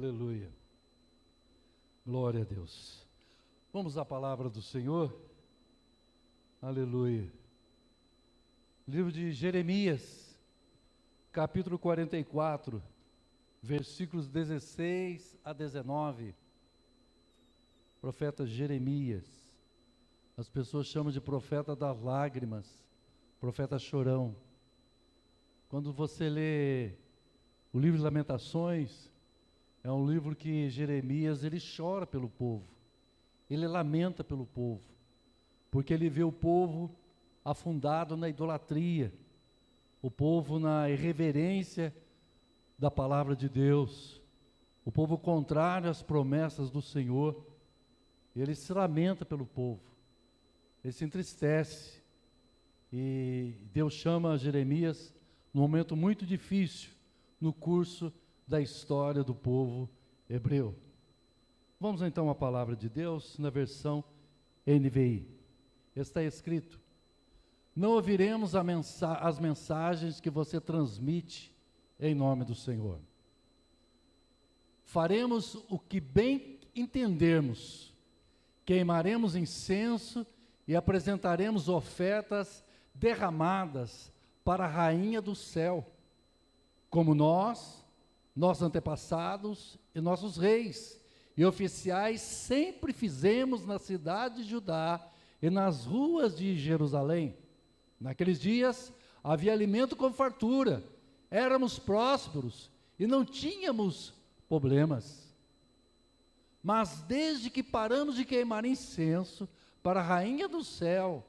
Aleluia. Glória a Deus. Vamos à palavra do Senhor. Aleluia. Livro de Jeremias, capítulo 44, versículos 16 a 19. Profeta Jeremias. As pessoas chamam de profeta das lágrimas, profeta chorão. Quando você lê o livro de Lamentações, é um livro que Jeremias, ele chora pelo povo, ele lamenta pelo povo, porque ele vê o povo afundado na idolatria, o povo na irreverência da palavra de Deus, o povo contrário às promessas do Senhor. Ele se lamenta pelo povo, ele se entristece, e Deus chama Jeremias num momento muito difícil no curso da história do povo hebreu. Vamos então à palavra de Deus na versão NVI. Está escrito: não ouviremos as mensagens que você transmite em nome do Senhor. Faremos o que bem entendermos, queimaremos incenso e apresentaremos ofertas derramadas para a rainha do céu, como nossos antepassados e nossos reis e oficiais sempre fizemos na cidade de Judá e nas ruas de Jerusalém. Naqueles dias havia alimento com fartura, éramos prósperos e não tínhamos problemas. Mas desde que paramos de queimar incenso para a rainha do céu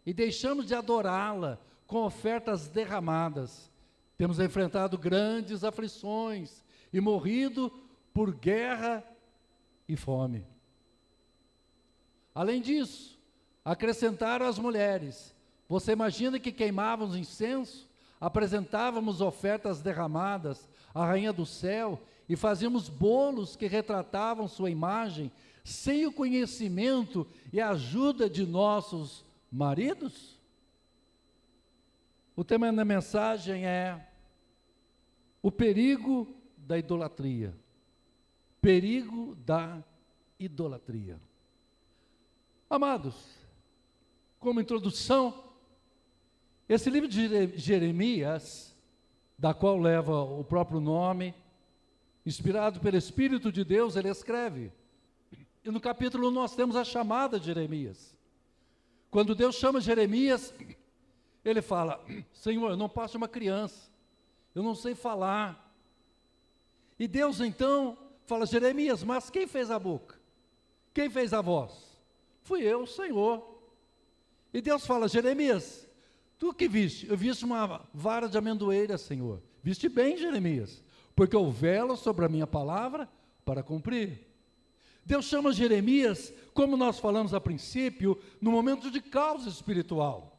e deixamos de adorá-la com ofertas derramadas, temos enfrentado grandes aflições e morrido por guerra e fome. Além disso, acrescentaram as mulheres: você imagina que queimávamos incenso, apresentávamos ofertas derramadas à rainha do céu e fazíamos bolos que retratavam sua imagem, sem o conhecimento e a ajuda de nossos maridos? O tema da mensagem é o perigo da idolatria. Perigo da idolatria. Amados, como introdução, esse livro de Jeremias, da qual leva o próprio nome, inspirado pelo Espírito de Deus, ele escreve. E no capítulo 1 nós temos a chamada de Jeremias. Quando Deus chama Jeremias, ele fala: Senhor, eu não posso ser uma criança, eu não sei falar. E Deus então fala: Jeremias, mas quem fez a boca? Quem fez a voz? Fui eu, Senhor. E Deus fala: Jeremias, tu que viste? Eu viste uma vara de amendoeira, Senhor. Viste bem, Jeremias, porque eu velo sobre a minha palavra para cumprir. Deus chama Jeremias, como nós falamos a princípio, no momento de caos espiritual.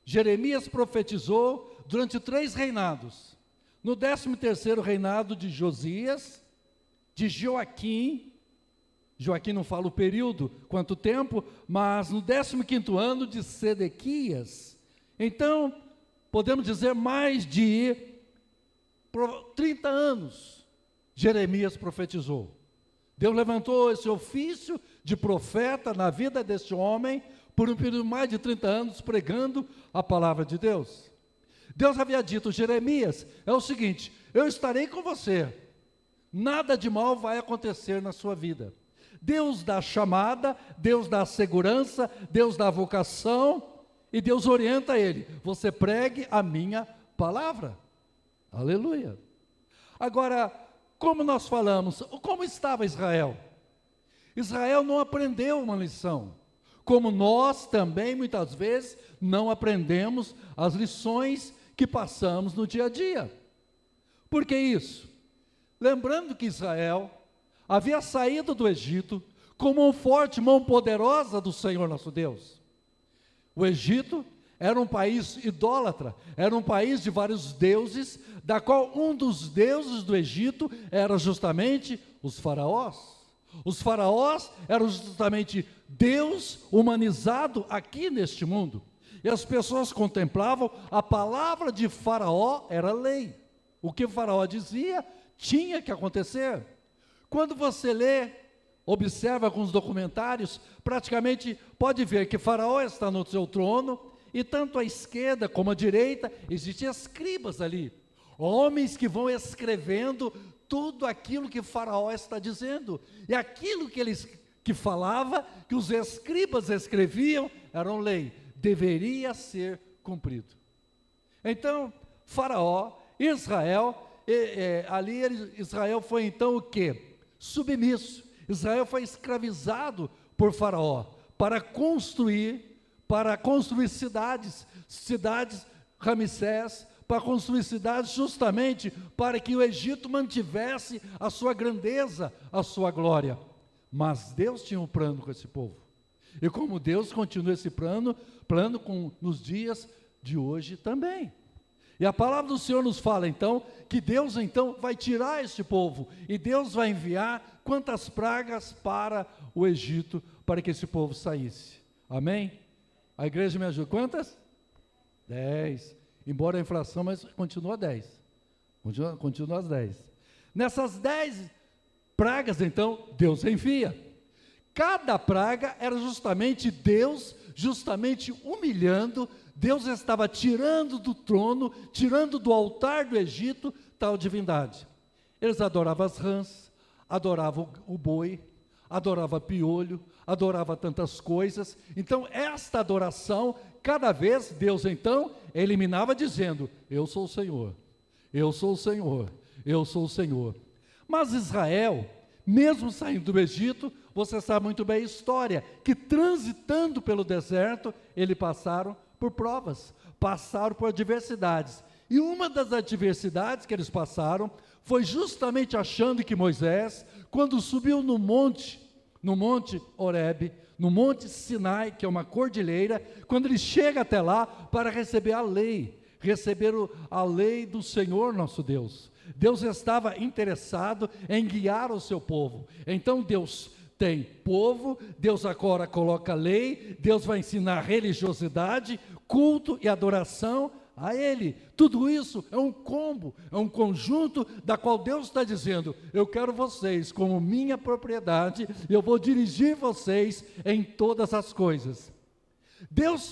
Jeremias profetizou durante 3 reinados. No 13º reinado de Josias, de Joaquim não fala o período, quanto tempo, mas no 15º ano de Sedequias. Então, podemos dizer mais de 30 anos, Jeremias profetizou. Deus levantou esse ofício de profeta na vida deste homem, por um período de mais de 30 anos, pregando a palavra de Deus. Deus havia dito: Jeremias, é o seguinte, eu estarei com você, nada de mal vai acontecer na sua vida. Deus dá a chamada, Deus dá a segurança, Deus dá a vocação, e Deus orienta ele: você pregue a minha palavra. Aleluia. Agora, como nós falamos, como estava Israel? Israel não aprendeu uma lição, como nós também muitas vezes não aprendemos as lições que passamos no dia a dia. Por que isso? Lembrando que Israel havia saído do Egito com mão forte, mão poderosa do Senhor nosso Deus. O Egito era um país idólatra, era um país de vários deuses, da qual um dos deuses do Egito era justamente os faraós. Os faraós eram justamente Deus humanizado aqui neste mundo. E as pessoas contemplavam, a palavra de Faraó era lei. O que o Faraó dizia tinha que acontecer. Quando você lê, observa alguns documentários, praticamente pode ver que Faraó está no seu trono, e tanto à esquerda como à direita, existem escribas ali, homens que vão escrevendo tudo aquilo que Faraó está dizendo, e aquilo que falava, que os escribas escreviam, eram lei, deveria ser cumprido. Então, Faraó, Israel, Israel foi então o quê? Submisso. Israel foi escravizado por Faraó para construir cidades Ramsés, para construir cidades justamente para que o Egito mantivesse a sua grandeza, a sua glória. Mas Deus tinha um plano com esse povo. E como Deus continua esse plano nos dias de hoje também. E a palavra do Senhor nos fala então, que Deus então vai tirar este povo, e Deus vai enviar quantas pragas para o Egito, para que esse povo saísse. Amém? A igreja me ajuda, quantas? 10, embora a inflação, mas continua 10, continua as 10. Nessas 10 pragas então, Deus envia. Cada praga era justamente Deus, humilhando. Deus estava tirando do trono, tirando do altar do Egito, tal divindade. Eles adoravam as rãs, adoravam o boi, adoravam piolho, adoravam tantas coisas. Então, esta adoração, cada vez, Deus então, eliminava dizendo, eu sou o Senhor, eu sou o Senhor, eu sou o Senhor. Mas Israel, mesmo saindo do Egito, você sabe muito bem a história, que transitando pelo deserto, eles passaram por provas, passaram por adversidades, e uma das adversidades que eles passaram, foi justamente achando que Moisés, quando subiu no monte Horebe, no monte Sinai, que é uma cordilheira, quando ele chega até lá, para receber a lei do Senhor nosso Deus, Deus estava interessado em guiar o seu povo. Então Deus tem povo, Deus agora coloca lei, Deus vai ensinar religiosidade, culto e adoração a Ele. Tudo isso é um combo, é um conjunto da qual Deus está dizendo, eu quero vocês como minha propriedade, eu vou dirigir vocês em todas as coisas. Deus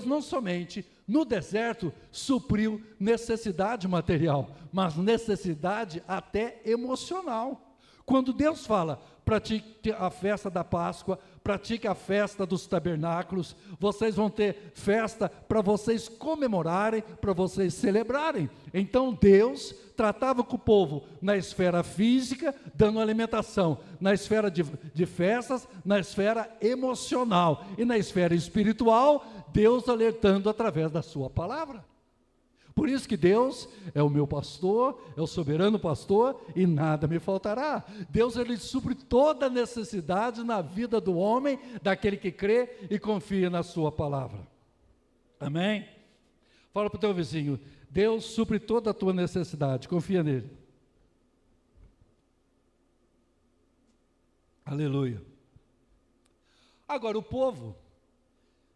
não somente no deserto supriu necessidade material, mas necessidade até emocional. Quando Deus fala, pratique a festa da Páscoa, pratique a festa dos tabernáculos, vocês vão ter festa para vocês comemorarem, para vocês celebrarem. Então Deus tratava com o povo na esfera física, dando alimentação, na esfera de festas, na esfera emocional, e na esfera espiritual, Deus alertando através da sua palavra. Por isso que Deus é o meu pastor, é o soberano pastor, e nada me faltará. Deus, Ele supre toda necessidade na vida do homem, daquele que crê e confia na sua palavra. Amém? Fala para o teu vizinho, Deus supre toda a tua necessidade, confia nele. Aleluia. Agora o povo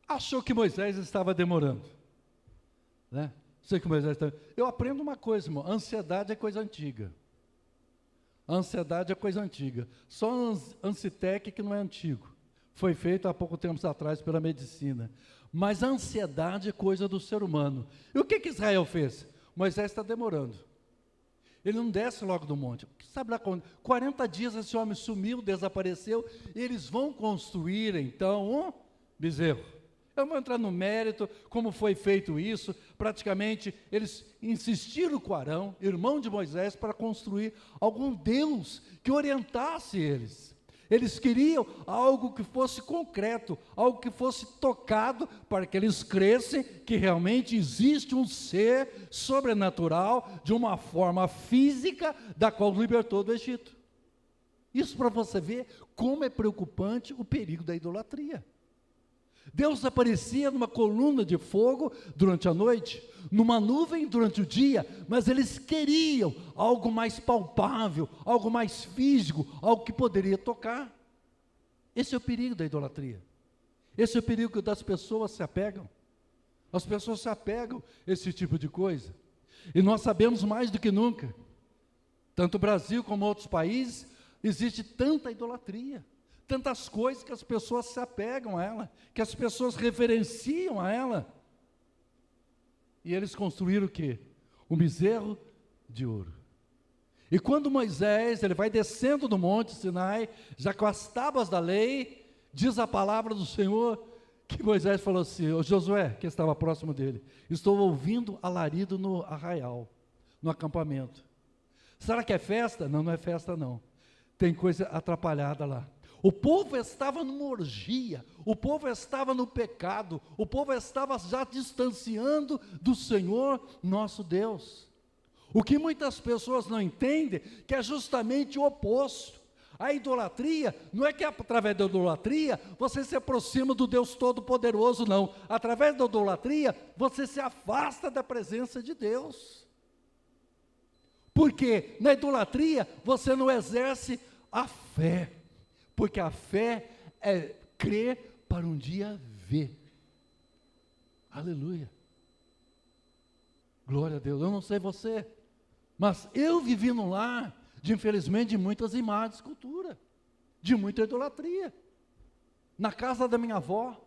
achou que Moisés estava demorando, né? Sei que Moisés está... Eu aprendo uma coisa, irmão, ansiedade é coisa antiga. Ansiedade é coisa antiga. Só Ancitec que não é antigo. Foi feito há pouco tempo atrás pela medicina. Mas a ansiedade é coisa do ser humano. E o que Israel fez? Moisés está demorando. Ele não desce logo do monte. Sabe lá quando? 40 dias esse homem sumiu, desapareceu, e eles vão construir então um bezerro. Eu vou entrar no mérito, como foi feito isso. Praticamente, eles insistiram com Arão, irmão de Moisés, para construir algum Deus que orientasse eles. Eles queriam algo que fosse concreto, algo que fosse tocado, para que eles crescem que realmente existe um ser sobrenatural, de uma forma física, da qual libertou do Egito. Isso para você ver como é preocupante o perigo da idolatria. Deus aparecia numa coluna de fogo durante a noite, numa nuvem durante o dia, mas eles queriam algo mais palpável, algo mais físico, algo que poderia tocar. Esse é o perigo da idolatria. Esse é o perigo das pessoas se apegam. As pessoas se apegam a esse tipo de coisa. E nós sabemos mais do que nunca Tanto o Brasil como outros países, existe tanta idolatria, tantas coisas que as pessoas se apegam a ela, que as pessoas reverenciam a ela. E eles construíram o quê? Um bezerro de ouro. E quando Moisés, ele vai descendo do monte Sinai, já com as tábuas da lei, diz a palavra do Senhor, que Moisés falou assim, ô Josué, que estava próximo dele, estou ouvindo alarido no arraial, no acampamento. Será que é festa? Não, não é festa não. Tem coisa atrapalhada lá. O povo estava numa orgia, o povo estava no pecado, o povo estava já distanciando do Senhor nosso Deus. O que muitas pessoas não entendem, que é justamente o oposto. A idolatria, não é que através da idolatria você se aproxima do Deus Todo-Poderoso, não. Através da idolatria, você se afasta da presença de Deus. Porque na idolatria, você não exerce a fé. Porque a fé é crer para um dia ver. Aleluia. Glória a Deus. Eu não sei você, mas eu vivi num lar infelizmente, de muitas imagens de escultura, de muita idolatria. Na casa da minha avó,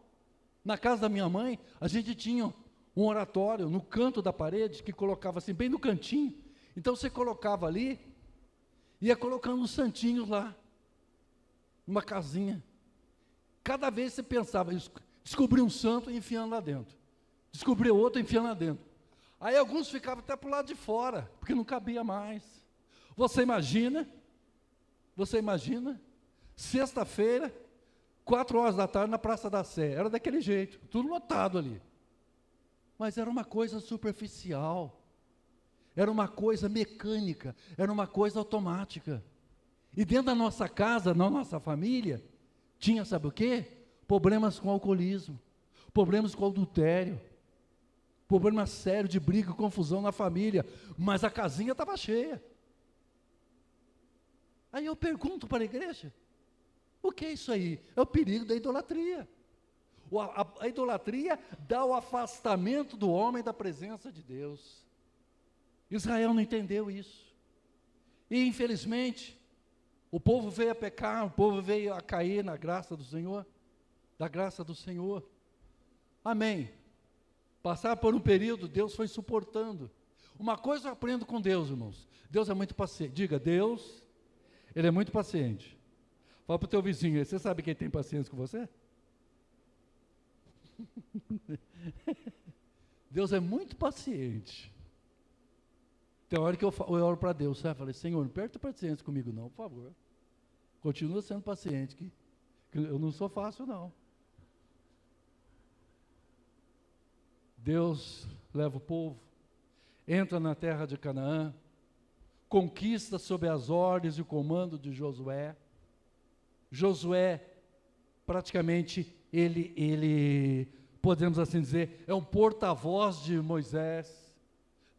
na casa da minha mãe, a gente tinha um oratório no canto da parede, que colocava assim, bem no cantinho. Então você colocava ali, ia colocando os santinhos lá, numa casinha. Cada vez você pensava, descobria um santo e enfiando lá dentro. Descobria outro e enfiando lá dentro. Aí alguns ficavam até para o lado de fora, porque não cabia mais. Você imagina, sexta-feira, 4 horas da tarde na Praça da Sé, era daquele jeito, tudo lotado ali. Mas era uma coisa superficial, era uma coisa mecânica, era uma coisa automática. E dentro da nossa casa, na nossa família, tinha, sabe o quê? Problemas com alcoolismo, problemas com adultério, problema sério de briga e confusão na família, mas a casinha estava cheia. Aí eu pergunto para a igreja, o que é isso aí? É o perigo da idolatria. A idolatria dá o afastamento do homem da presença de Deus. Israel não entendeu isso. E infelizmente, o povo veio a pecar, o povo veio a cair na graça do Senhor, da graça do Senhor. Amém. Passar por um período, Deus foi suportando. Uma coisa eu aprendo com Deus, irmãos. Deus é muito paciente. Diga, Deus, Ele é muito paciente. Fala para o teu vizinho, você sabe quem tem paciência com você? Deus é muito paciente. Tem hora que eu oro para Deus, sabe? Eu falei, Senhor, não perde a paciência comigo não, por favor. Continua sendo paciente, que eu não sou fácil não. Deus leva o povo, entra na terra de Canaã, conquista sob as ordens e o comando de Josué. Josué, praticamente, ele, podemos assim dizer, é um porta-voz de Moisés,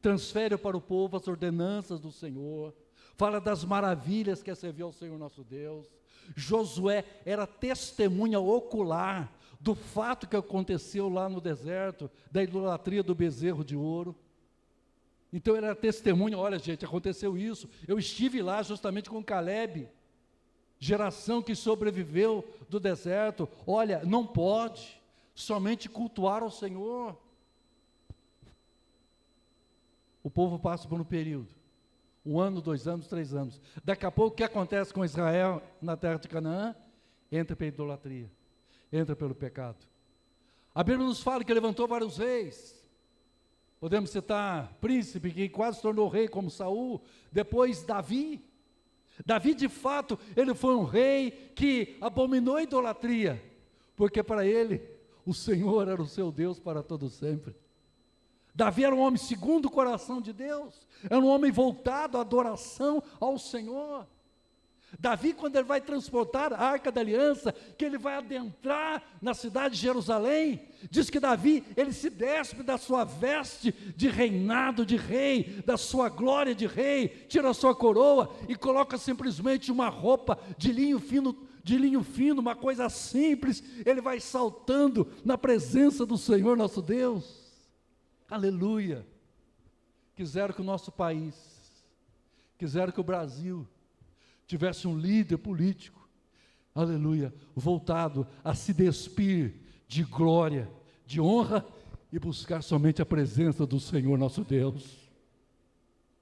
transfere para o povo as ordenanças do Senhor, fala das maravilhas que é servir ao Senhor nosso Deus. Josué era testemunha ocular do fato que aconteceu lá no deserto, da idolatria do bezerro de ouro. Então ele era testemunha, olha gente, aconteceu isso, eu estive lá justamente com Caleb, geração que sobreviveu do deserto, olha, não pode somente cultuar ao Senhor. O povo passa por um período, 1 ano, 2 anos, 3 anos, daqui a pouco o que acontece com Israel na terra de Canaã? Entra pela idolatria, entra pelo pecado. A Bíblia nos fala que levantou vários reis, podemos citar príncipe que quase se tornou rei como Saul, depois Davi. Davi de fato, ele foi um rei que abominou a idolatria, porque para ele, o Senhor era o seu Deus para todo sempre. Davi era um homem segundo o coração de Deus, era um homem voltado à adoração ao Senhor. Davi, quando ele vai transportar a Arca da Aliança, que ele vai adentrar na cidade de Jerusalém, diz que Davi, ele se despe da sua veste de reinado de rei, da sua glória de rei, tira a sua coroa e coloca simplesmente uma roupa de linho fino, uma coisa simples, ele vai saltando na presença do Senhor nosso Deus. Aleluia. Quiseram que o nosso país, quiseram que o Brasil tivesse um líder político, aleluia, voltado a se despir de glória, de honra e buscar somente a presença do Senhor nosso Deus.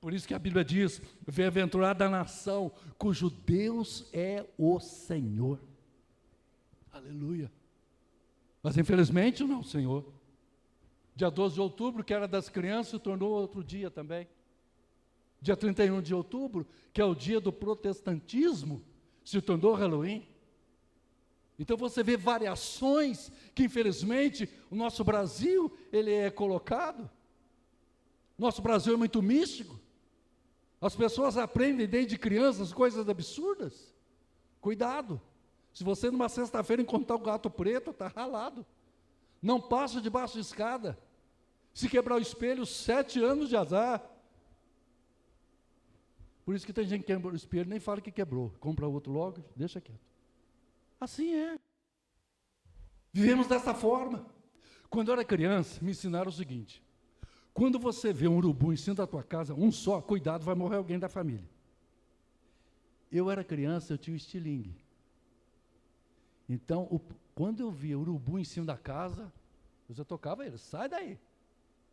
Por isso que a Bíblia diz: bem-aventurada a nação cujo Deus é o Senhor. Aleluia. Mas infelizmente não, Senhor. Dia 12 de outubro, que era das crianças, se tornou outro dia também. Dia 31 de outubro, que é o dia do protestantismo, se tornou Halloween. Então você vê variações que infelizmente o nosso Brasil, ele é colocado. Nosso Brasil é muito místico. As pessoas aprendem desde crianças coisas absurdas. Cuidado. Se você numa sexta-feira encontrar um gato preto, está ralado. Não passa debaixo de escada. Se quebrar o espelho, 7 anos de azar. Por isso que tem gente que quebra o espelho, nem fala que quebrou. Compra outro logo, deixa quieto. Assim é. Vivemos dessa forma. Quando eu era criança, me ensinaram o seguinte: quando você vê um urubu em cima da tua casa, um só, cuidado, vai morrer alguém da família. Eu era criança, eu tinha um estilingue. Então, quando eu via urubu em cima da casa, eu já tocava ele: sai daí,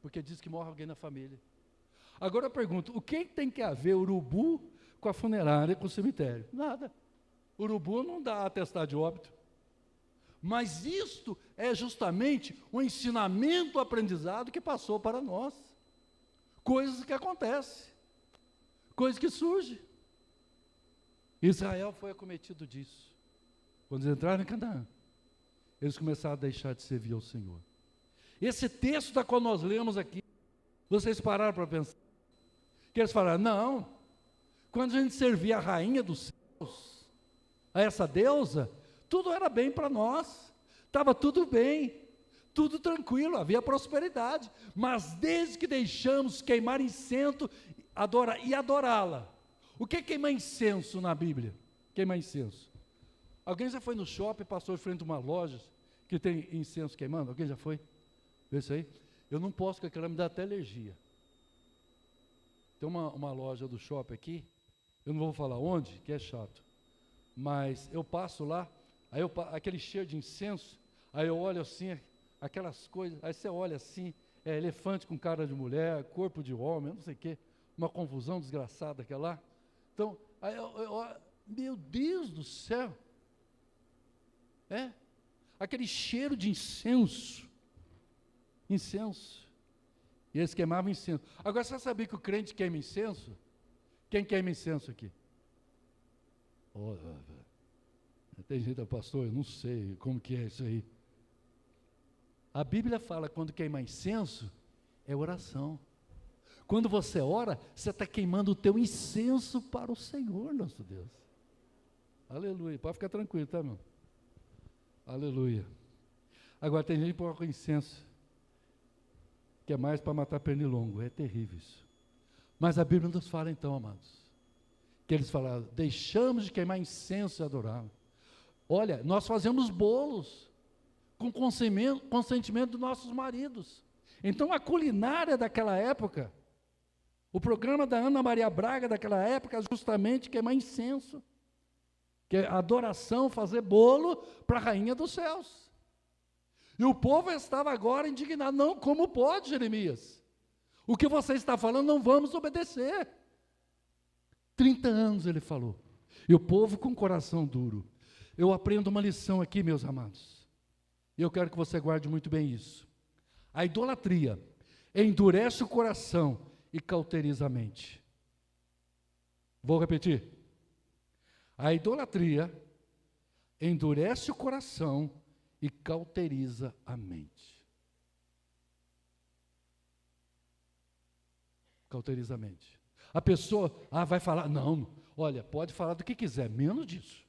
porque diz que morre alguém na família. Agora eu pergunto: o que tem que ver urubu com a funerária, com o cemitério? Nada. Urubu não dá atestado de óbito. Mas isto é justamente um ensinamento, aprendizado que passou para nós. Coisas que acontecem, coisas que surgem. Israel foi acometido disso. Quando eles entraram em Canaã, eles começaram a deixar de servir ao Senhor. Esse texto da qual nós lemos aqui, vocês pararam para pensar? Que eles falaram: não, quando a gente servia a rainha dos céus, a essa deusa, tudo era bem para nós, estava tudo bem, tudo tranquilo, havia prosperidade. Mas desde que deixamos queimar incenso e adorá-la. O que é queimar incenso na Bíblia? Queimar incenso. Alguém já foi no shopping, passou em frente a uma loja que tem incenso queimando? Alguém já foi? Vê isso aí? Eu não posso, porque aquela me dá até alergia. Tem uma loja do shopping aqui, eu não vou falar onde, que é chato, mas eu passo lá, aí aquele cheiro de incenso, aí eu olho assim, aquelas coisas, aí você olha assim, elefante com cara de mulher, corpo de homem, não sei o quê, uma confusão desgraçada aquela lá. Então, aí meu Deus do céu, aquele cheiro de incenso, e eles queimavam incenso. Agora, você sabia que o crente queima incenso? Quem queima incenso aqui? Tem gente, pastor, eu não sei como que é isso aí. A Bíblia fala que quando queima incenso, é oração. Quando você ora, você está queimando o teu incenso para o Senhor, nosso Deus. Aleluia, pode ficar tranquilo, tá, meu? Aleluia. Agora, tem gente que coloca incenso, que é mais para matar pernilongo, é terrível isso. Mas a Bíblia nos fala então, amados, que eles falaram: deixamos de queimar incenso e adorá-lo. Olha, nós fazemos bolos com consentimento dos nossos maridos. Então a culinária daquela época, o programa da Ana Maria Braga daquela época, é justamente queimar incenso, que é adoração, fazer bolo para a rainha dos céus. E o povo estava agora indignado: não, como pode, Jeremias? O que você está falando, não vamos obedecer. 30 anos ele falou, e o povo com coração duro. Eu aprendo uma lição aqui, meus amados, e eu quero que você guarde muito bem isso. A idolatria endurece o coração e cauteriza a mente. Vou repetir. A idolatria endurece o coração e cauteriza a mente. Cauteriza a mente. A pessoa, vai falar, não, olha, pode falar do que quiser, menos disso.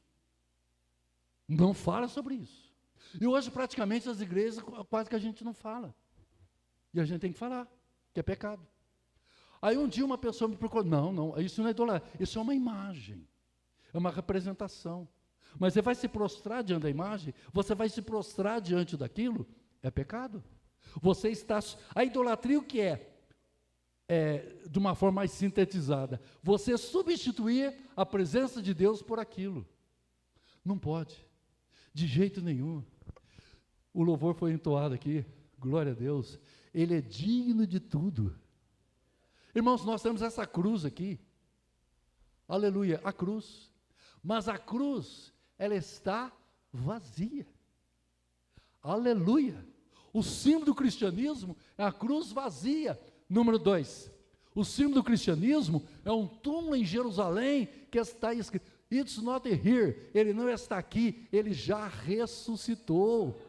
Não fala sobre isso. E hoje praticamente as igrejas, quase que a gente não fala. E a gente tem que falar, que é pecado. Aí um dia uma pessoa me procurou: não, isso não é idolatria, isso é uma imagem, é uma representação. Mas você vai se prostrar diante da imagem, você vai se prostrar diante daquilo, é pecado. Você está, a idolatria o que é? de uma forma mais sintetizada, você substituir a presença de Deus por aquilo. Não pode, de jeito nenhum. O louvor foi entoado aqui, glória a Deus, Ele é digno de tudo. Irmãos, nós temos essa cruz aqui, aleluia, a cruz, mas a cruz, ela está vazia, aleluia. O símbolo do cristianismo é a cruz vazia. Número 2, o símbolo do cristianismo é um túmulo em Jerusalém que está escrito, it's not here, ele não está aqui, ele já ressuscitou.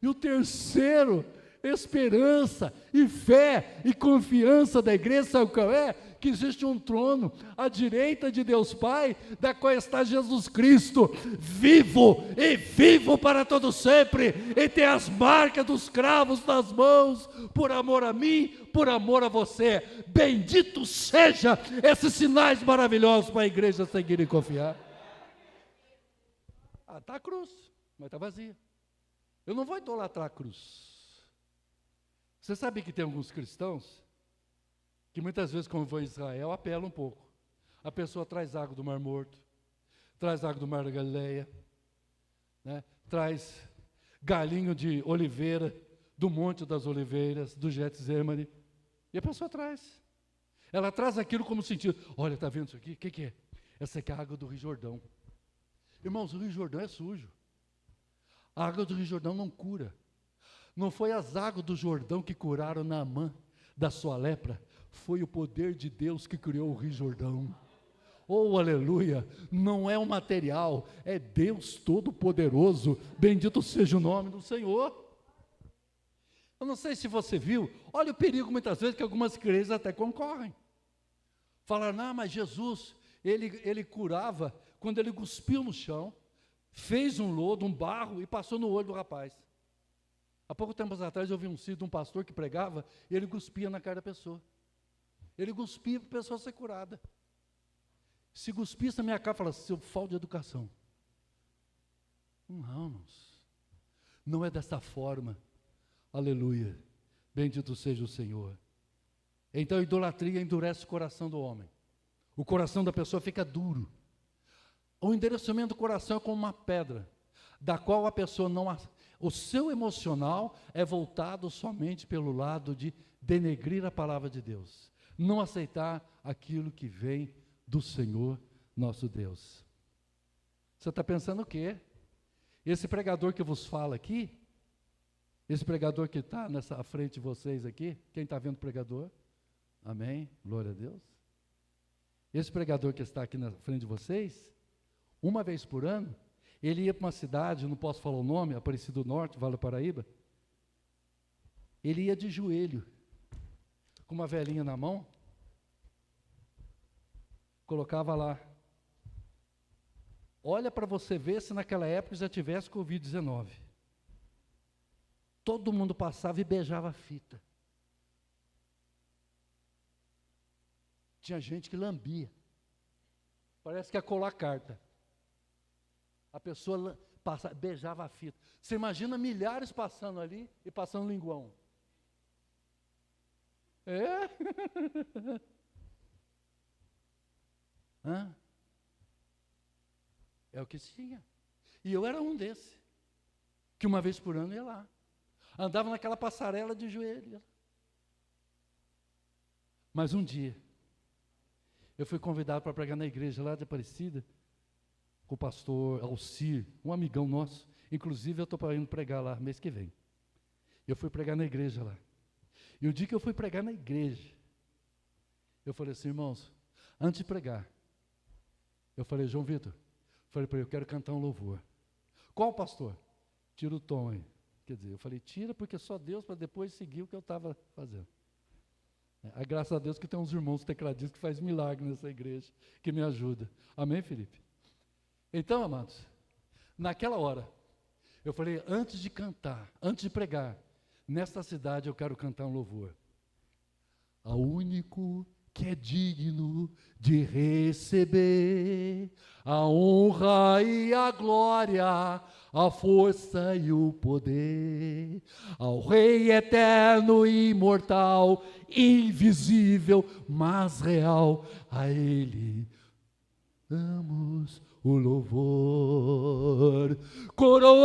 E o terceiro, esperança e fé e confiança da igreja, sabe qual é? Que existe um trono à direita de Deus Pai, da qual está Jesus Cristo, vivo e vivo para todo sempre, e tem as marcas dos cravos nas mãos, por amor a mim, por amor a você. Bendito seja esses sinais maravilhosos para a igreja seguir e confiar. Está a cruz, mas está vazia. Eu não vou idolatrar a cruz. Você sabe que tem alguns cristãos que muitas vezes, quando vão a Israel, apelam um pouco. A pessoa traz água do Mar Morto, traz água do Mar da Galileia, né? Traz galinho de oliveira, do Monte das Oliveiras, do Getsemane, e a pessoa traz. Ela traz aquilo como sentido. Olha, está vendo isso aqui? O que é? Essa aqui é a água do Rio Jordão. Irmãos, o Rio Jordão é sujo. A água do Rio Jordão não cura. Não foi as águas do Jordão que curaram Naamã da sua lepra, foi o poder de Deus que criou o Rio Jordão. Oh, aleluia, não é o material, é Deus Todo-Poderoso, bendito seja o nome do Senhor. Eu não sei se você viu, olha o perigo muitas vezes que algumas igrejas até concorrem. Falaram, não, mas Jesus, ele curava quando ele cuspiu no chão, fez um lodo, um barro e passou no olho do rapaz. Há pouco tempo atrás eu vi um cito de um pastor que pregava, e ele cuspia na cara da pessoa. Ele cuspia para a pessoa ser curada. Se cuspisse na minha cara, fala, seu falta de educação. Não, irmãos, não é dessa forma. Aleluia, bendito seja o Senhor. Então a idolatria endurece o coração do homem. O coração da pessoa fica duro. O endereçamento do coração é como uma pedra, da qual a pessoa não... O seu emocional é voltado somente pelo lado de denegrir a palavra de Deus. Não aceitar aquilo que vem do Senhor nosso Deus. Você está pensando o quê? Esse pregador que vos fala aqui, esse pregador que está nessa frente de vocês aqui, quem está vendo o pregador? Amém? Glória a Deus. Esse pregador que está aqui na frente de vocês, uma vez por ano, ele ia para uma cidade, não posso falar o nome, Aparecido do Norte, Vale do Paraíba. Ele ia de joelho, com uma velhinha na mão, colocava lá. Olha para você ver se naquela época já tivesse Covid-19. Todo mundo passava e beijava a fita. Tinha gente que lambia. Parece que ia colar carta. A pessoa beijava a fita. Você imagina milhares passando ali e passando linguão. É? Hã? É o que tinha. E eu era um desse, que uma vez por ano ia lá. Andava naquela passarela de joelho. Mas um dia, eu fui convidado para pregar na igreja lá de Aparecida, com o pastor Alcir, um amigão nosso. Inclusive, eu estou indo pregar lá mês que vem. Eu fui pregar na igreja lá. E o dia que eu fui pregar na igreja, eu falei assim, irmãos, antes de pregar, eu falei, João Vitor, falei para ele, eu quero cantar um louvor. Qual pastor? Tira o tom aí. Quer dizer, eu falei, tira porque só Deus para depois seguir o que eu estava fazendo. Graças a Deus que tem uns irmãos tecladistas que fazem milagre nessa igreja, que me ajudam. Amém, Felipe? Então, amados, naquela hora, eu falei, antes de cantar, antes de pregar, nesta cidade eu quero cantar um louvor. Ao único que é digno de receber a honra e a glória, a força e o poder, ao Rei eterno e imortal, invisível, mas real, a Ele damos o louvor. Coroamos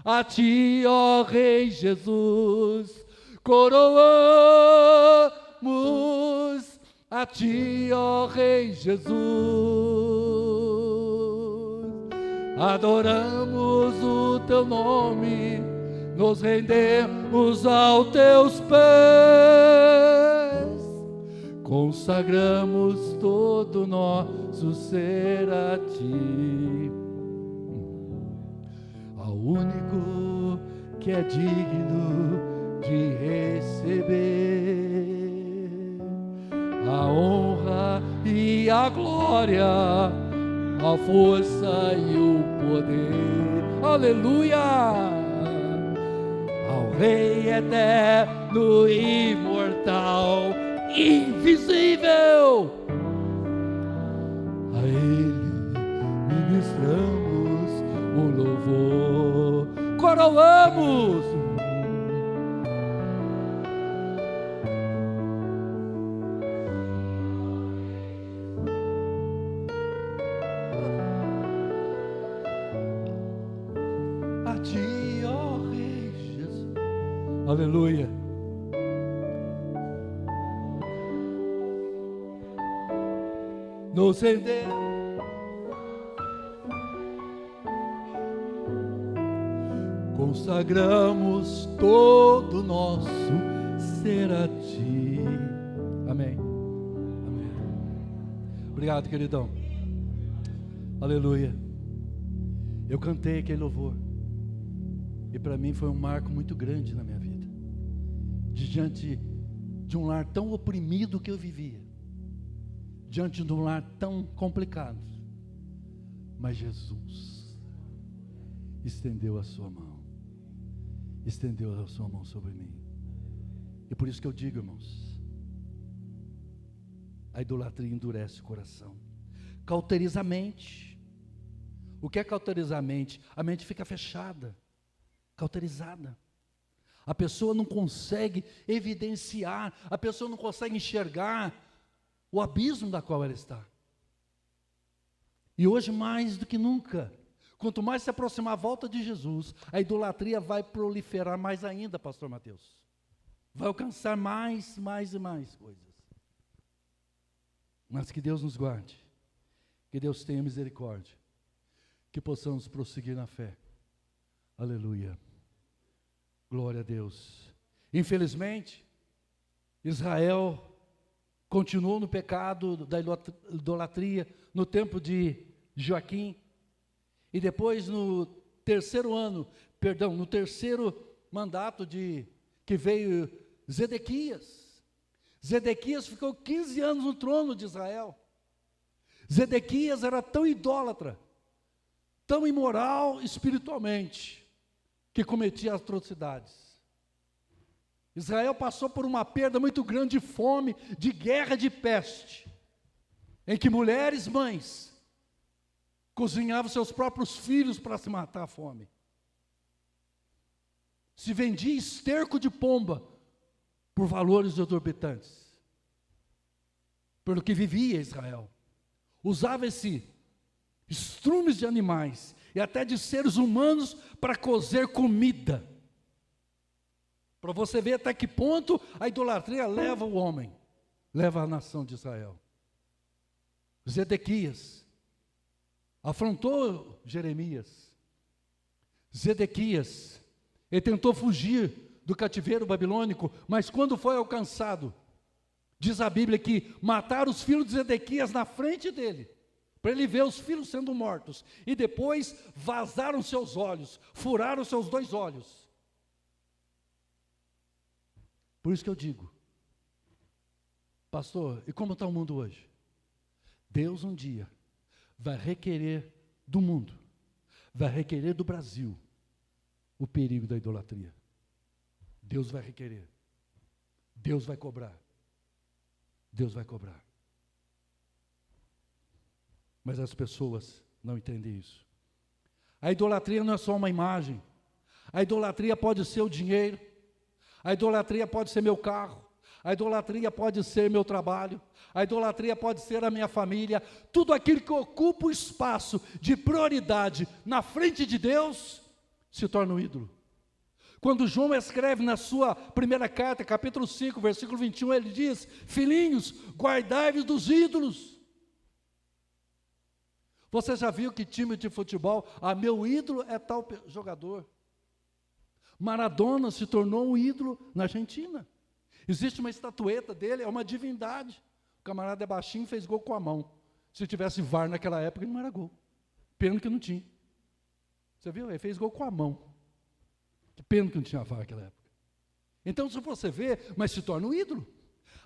a Ti, ó Rei Jesus, coroamos a Ti, ó Rei Jesus, adoramos o Teu nome, nos rendemos aos Teus pés, consagramos todo o nosso ser a Ti, ao único que é digno de receber a honra e a glória, a força e o poder. Aleluia! Ao Rei eterno e imortal, invisível, a Ele ministramos o louvor. Coroamos a Ti, ó Rei Jesus. Aleluia. Nos rendemos, consagramos todo o nosso ser a Ti. Amém. Amém. Obrigado, queridão. Aleluia. Eu cantei aquele louvor, e para mim foi um marco muito grande na minha vida, diante de um lar tão oprimido que eu vivia, diante de um lar tão complicado, mas Jesus estendeu a sua mão, sobre mim. E por isso que eu digo, irmãos, a idolatria endurece o coração, cauteriza a mente. O que é cauterizar a mente? A mente fica fechada, cauterizada. A pessoa não consegue evidenciar, a pessoa não consegue enxergar o abismo da qual ela está. E hoje, mais do que nunca, quanto mais se aproximar a volta de Jesus, a idolatria vai proliferar mais ainda, pastor Mateus. Vai alcançar mais e mais coisas. Mas que Deus nos guarde, que Deus tenha misericórdia, que possamos prosseguir na fé. Aleluia. Glória a Deus. Infelizmente, Israel continuou no pecado da idolatria no tempo de Joaquim, e depois no terceiro mandato que veio Zedequias. Zedequias ficou 15 anos no trono de Israel. Zedequias era tão idólatra, tão imoral espiritualmente, que cometia atrocidades. Israel passou por uma perda muito grande de fome, de guerra, de peste, em que mulheres, mães, cozinhavam seus próprios filhos para se matar à fome. Se vendia esterco de pomba por valores exorbitantes, pelo que vivia Israel. Usava-se estrumes de animais e até de seres humanos para cozer comida. Para você ver até que ponto a idolatria leva o homem, leva a nação de Israel. Zedequias afrontou Jeremias. Zedequias, ele tentou fugir do cativeiro babilônico, mas quando foi alcançado, diz a Bíblia que mataram os filhos de Zedequias na frente dele, para ele ver os filhos sendo mortos, e depois vazaram seus olhos, furaram seus 2 olhos. Por isso que eu digo, pastor, e como está o mundo hoje? Deus um dia vai requerer do mundo, vai requerer do Brasil, o perigo da idolatria. Deus vai requerer, Deus vai cobrar, Deus vai cobrar. Mas as pessoas não entendem isso. A idolatria não é só uma imagem. A idolatria pode ser o dinheiro. A idolatria pode ser meu carro. A idolatria pode ser meu trabalho. A idolatria pode ser a minha família. Tudo aquilo que ocupa o espaço de prioridade na frente de Deus se torna um ídolo. Quando João escreve na sua primeira carta, capítulo 5, versículo 21, ele diz: filhinhos, guardai-vos dos ídolos. Você já viu que time de futebol, meu ídolo é tal jogador. Maradona se tornou um ídolo na Argentina. Existe uma estatueta dele, é uma divindade. O camarada é baixinho, fez gol com a mão. Se tivesse VAR naquela época, não era gol. Pena que não tinha. Você viu? Ele fez gol com a mão. Que pena que não tinha VAR naquela época. Então, se você vê, mas se torna um ídolo.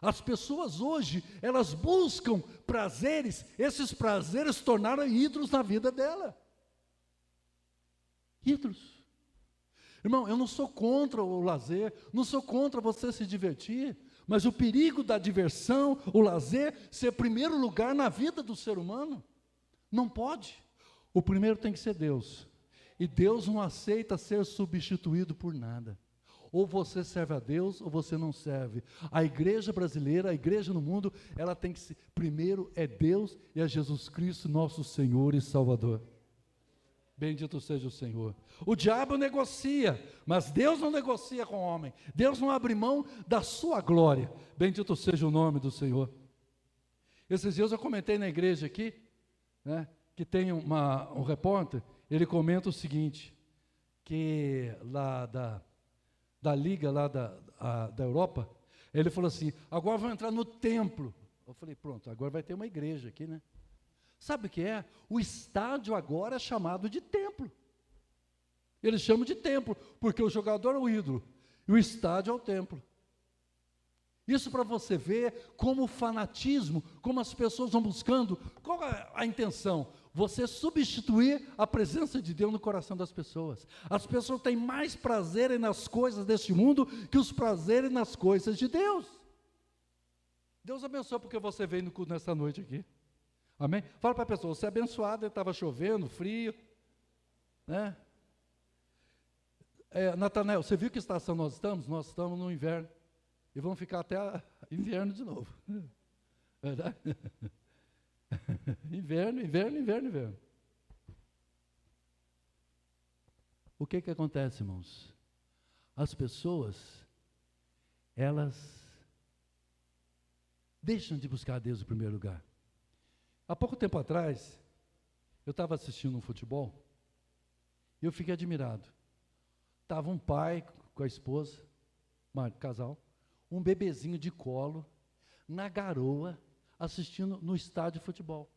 As pessoas hoje, elas buscam prazeres, esses prazeres tornaram ídolos na vida dela. Ídolos. Irmão, eu não sou contra o lazer, não sou contra você se divertir, mas o perigo da diversão, o lazer, ser primeiro lugar na vida do ser humano, não pode. O primeiro tem que ser Deus. E Deus não aceita ser substituído por nada. Ou você serve a Deus, ou você não serve. A igreja brasileira, a igreja no mundo, ela tem que ser, primeiro é Deus e é Jesus Cristo, nosso Senhor e Salvador. Bendito seja o Senhor. O diabo negocia, mas Deus não negocia com o homem. Deus não abre mão da sua glória. Bendito seja o nome do Senhor. Esses dias eu comentei na igreja aqui, né, que tem um repórter, ele comenta o seguinte, que lá da liga lá da Europa, ele falou assim, agora vão entrar no templo. Eu falei, pronto, agora vai ter uma igreja aqui, né? Sabe o que é? O estádio agora é chamado de templo. Eles chamam de templo, porque o jogador é o ídolo, e o estádio é o templo. Isso para você ver como o fanatismo, como as pessoas vão buscando, qual é a intenção? Você substituir a presença de Deus no coração das pessoas. As pessoas têm mais prazer nas coisas deste mundo que os prazeres nas coisas de Deus. Deus abençoe porque você veio no culto nessa noite aqui. Amém? Fala para a pessoa, você é abençoado, estava chovendo, frio, né? Natanael, você viu que estação nós estamos? Nós estamos no inverno. E vamos ficar até inverno de novo. Verdade? Inverno. O que acontece, irmãos? As pessoas, elas deixam de buscar a Deus em primeiro lugar. Há pouco tempo atrás, eu estava assistindo um futebol, e eu fiquei admirado. Estava um pai com a esposa, casal, um bebezinho de colo, na garoa, assistindo no estádio de futebol.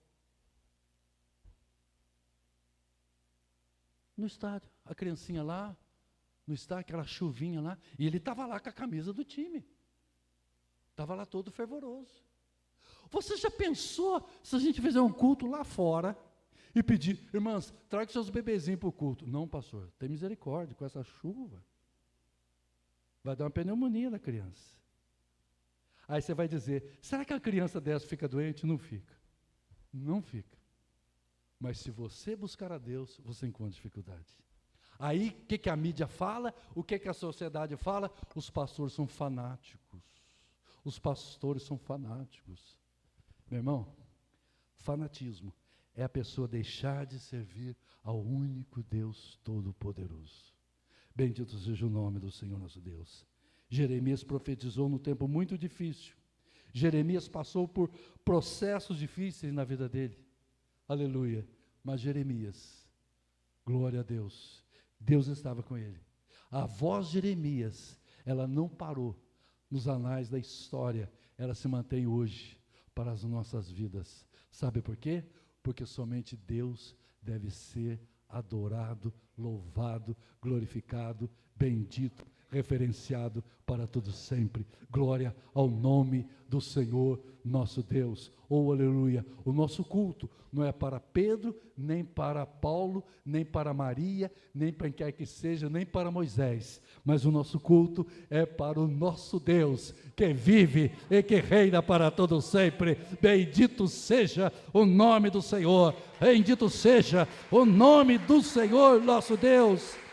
No estádio, a criancinha lá, no estádio, aquela chuvinha lá, e ele estava lá com a camisa do time. Estava lá todo fervoroso. Você já pensou se a gente fizer um culto lá fora e pedir, irmãs, traga seus bebezinhos para o culto? Não, pastor, tem misericórdia com essa chuva. Vai dar uma pneumonia na criança. Aí você vai dizer, será que a criança dessa fica doente? Não fica. Não fica. Mas se você buscar a Deus, você encontra dificuldade. Aí, o que a mídia fala? O que a sociedade fala? Os pastores são fanáticos. Os pastores são fanáticos. Meu irmão, fanatismo é a pessoa deixar de servir ao único Deus Todo-Poderoso. Bendito seja o nome do Senhor nosso Deus. Jeremias profetizou num tempo muito difícil. Jeremias passou por processos difíceis na vida dele. Aleluia. Mas Jeremias, glória a Deus, Deus estava com ele. A voz de Jeremias, ela não parou nos anais da história, ela se mantém hoje para as nossas vidas. Sabe por quê? Porque somente Deus deve ser adorado, louvado, glorificado, bendito, referenciado para todo sempre. Glória ao nome do Senhor nosso Deus. Oh, aleluia. O nosso culto não é para Pedro, nem para Paulo, nem para Maria, nem para quem quer que seja, nem para Moisés, mas o nosso culto é para o nosso Deus, que vive e que reina para todo sempre. Bendito seja o nome do Senhor, bendito seja o nome do Senhor nosso Deus.